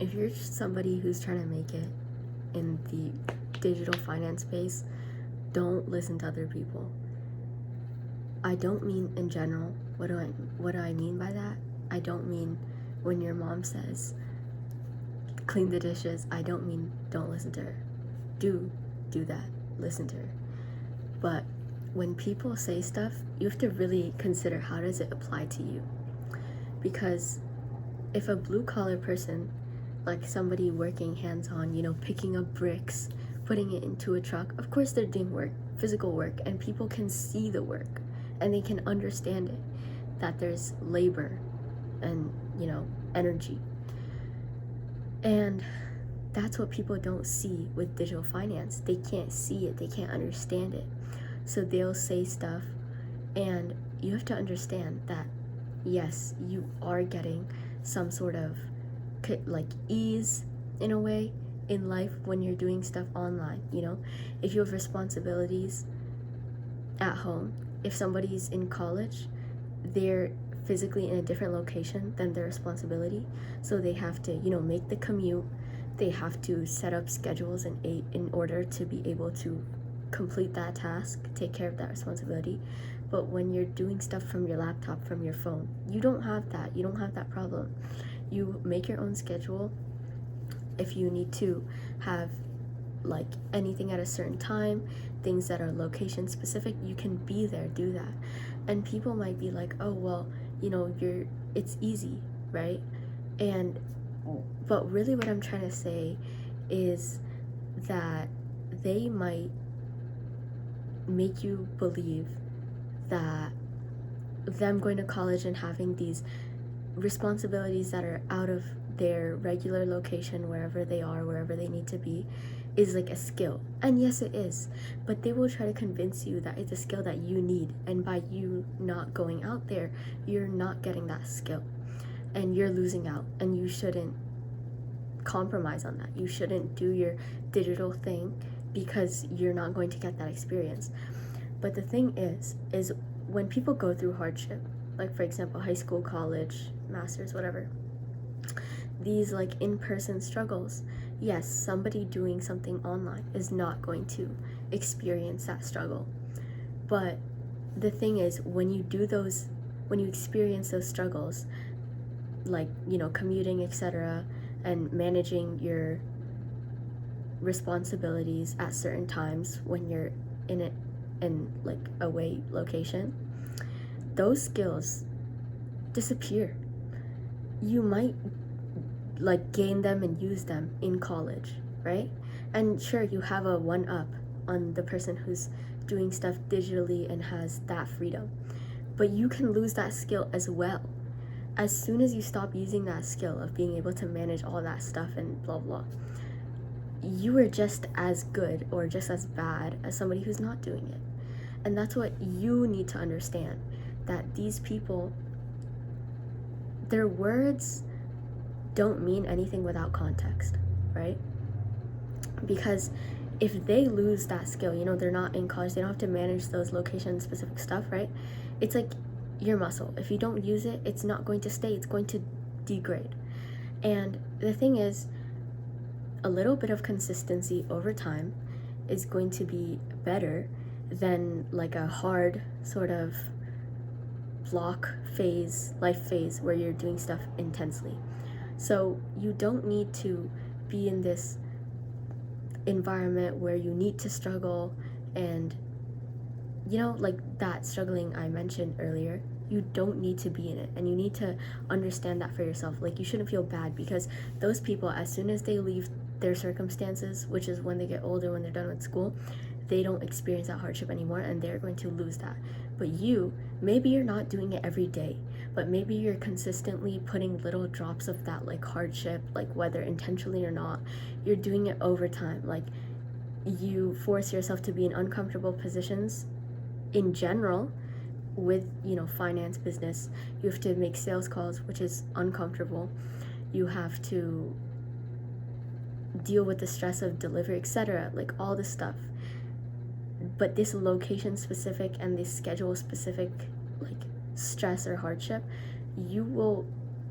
if you're somebody who's trying to make it in the digital finance space, don't listen to other people. I don't mean in general. What do I mean by that? I don't mean when your mom says clean the dishes. I don't mean don't listen to her. Do that. Listen to her. But when people say stuff, you have to really consider, how does it apply to you? Because if a blue collar person, like somebody working hands-on, picking up bricks, putting it into a truck, of course they're doing work, physical work, and people can see the work and they can understand it, that there's labor and energy. And that's what people don't see with digital finance. They can't see it, they can't understand it. So they'll say stuff, and you have to understand that yes, you are getting some sort of like ease in a way in life when you're doing stuff online. If you have responsibilities at home, if somebody's in college, they're physically in a different location than their responsibility, so they have to make the commute, they have to set up schedules in order to be able to complete that task, take care of that responsibility. But when you're doing stuff from your laptop, from your phone, you don't have that problem. You make your own schedule. If you need to have like anything at a certain time, things that are location specific, you can be there, do that. And people might be like, oh well, it's easy, right? But really what I'm trying to say is that they might make you believe that them going to college and having these responsibilities that are out of their regular location, wherever they are, wherever they need to be, is like a skill. And yes, it is, but they will try to convince you that it's a skill that you need, and by you not going out there, you're not getting that skill and you're losing out, and you shouldn't compromise on that. You shouldn't do your digital thing because you're not going to get that experience. But the thing is when people go through hardship, like for example high school, college, masters, whatever, these like in-person struggles, yes, somebody doing something online is not going to experience that struggle. But the thing is, when you experience those struggles, like commuting, etc., and managing your responsibilities at certain times when you're in like away location, those skills disappear. You might like gain them and use them in college, right? And sure, you have a one up on the person who's doing stuff digitally and has that freedom, but you can lose that skill as well. As soon as you stop using that skill of being able to manage all that stuff and blah blah, you are just as good or just as bad as somebody who's not doing it. And that's what you need to understand, that these people, their words don't mean anything without context, right? Because if they lose that skill, they're not in college, they don't have to manage those location specific stuff, right? It's like your muscle. If you don't use it, it's not going to stay, it's going to degrade. And the thing is, a little bit of consistency over time is going to be better than like a hard sort of block phase, life phase, where you're doing stuff intensely. So you don't need to be in this environment where you need to struggle, and like that struggling I mentioned earlier, you don't need to be in it, and you need to understand that for yourself. Like, you shouldn't feel bad, because those people, as soon as they leave their circumstances, which is when they get older, when they're done with school, they don't experience that hardship anymore, and they're going to lose that. But maybe you're not doing it every day, but maybe you're consistently putting little drops of that like hardship, like whether intentionally or not, you're doing it over time. Like, you force yourself to be in uncomfortable positions in general with finance, business. You have to make sales calls, which is uncomfortable. You have to deal with the stress of delivery, etc., like all this stuff. But this location specific and this schedule specific like stress or hardship, you will